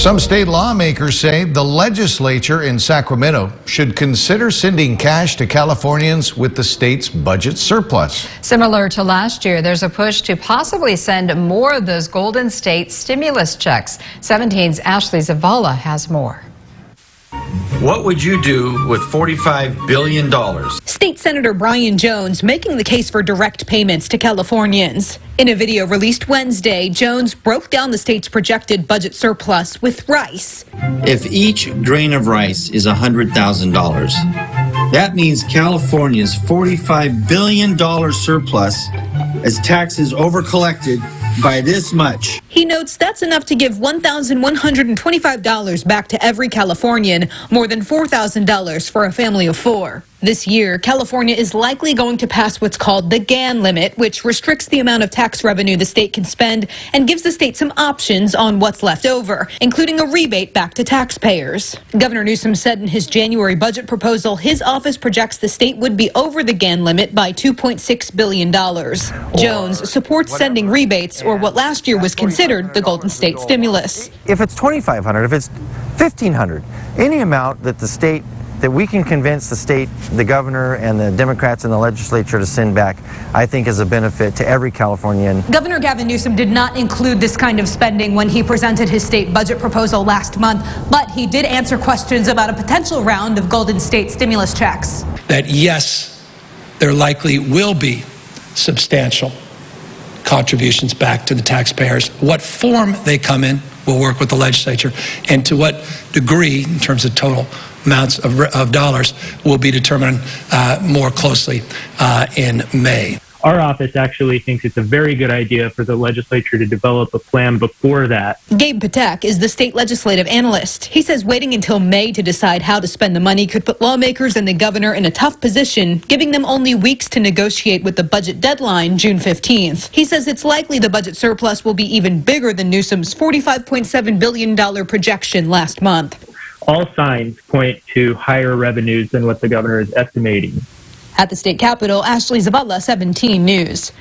Some state lawmakers say the legislature in Sacramento should consider sending cash to Californians with the state's budget surplus. Similar to last year, there's a push to possibly send more of those Golden State stimulus checks. 17's Ashley Zavala has more. What would you do with $45 billion? State Senator Brian Jones making the case for direct payments to Californians. In a video released Wednesday, Jones broke down the state's projected budget surplus with rice. If each grain of rice is $100,000, that means California's $45 billion surplus as taxes overcollected by this much. He notes that's enough to give $1,125 back to every Californian, more than $4,000 for a family of four. This year, California is likely going to pass what's called the GAN limit, which restricts the amount of tax revenue the state can spend and gives the state some options on what's left over, including a rebate back to taxpayers. Governor Newsom said in his January budget proposal his office projects the state would be over the GAN limit by $2.6 billion. Jones supports sending rebates, or what last year was considered the Golden State stimulus. If it's $2,500, if it's $1,500, any amount that the state, that we can convince the state, the governor, and the Democrats in the legislature to send back, I think is a benefit to every Californian. Governor Gavin Newsom did not include this kind of spending when he presented his state budget proposal last month, but he did answer questions about a potential round of Golden State stimulus checks. That yes, there likely will be substantial contributions back to the taxpayers. What form they come in, we'll work with the legislature, and to what degree, in terms of total amounts of dollars, will be determined more closely in May. Our office actually thinks it's a very good idea for the legislature to develop a plan before that. Gabe Patek is the state legislative analyst. He says waiting until May to decide how to spend the money could put lawmakers and the governor in a tough position, giving them only weeks to negotiate with the budget deadline, June 15th. He says it's likely the budget surplus will be even bigger than Newsom's $45.7 billion projection last month. All signs point to higher revenues than what the governor is estimating. At the state capitol, Ashley Zavala, 17 News.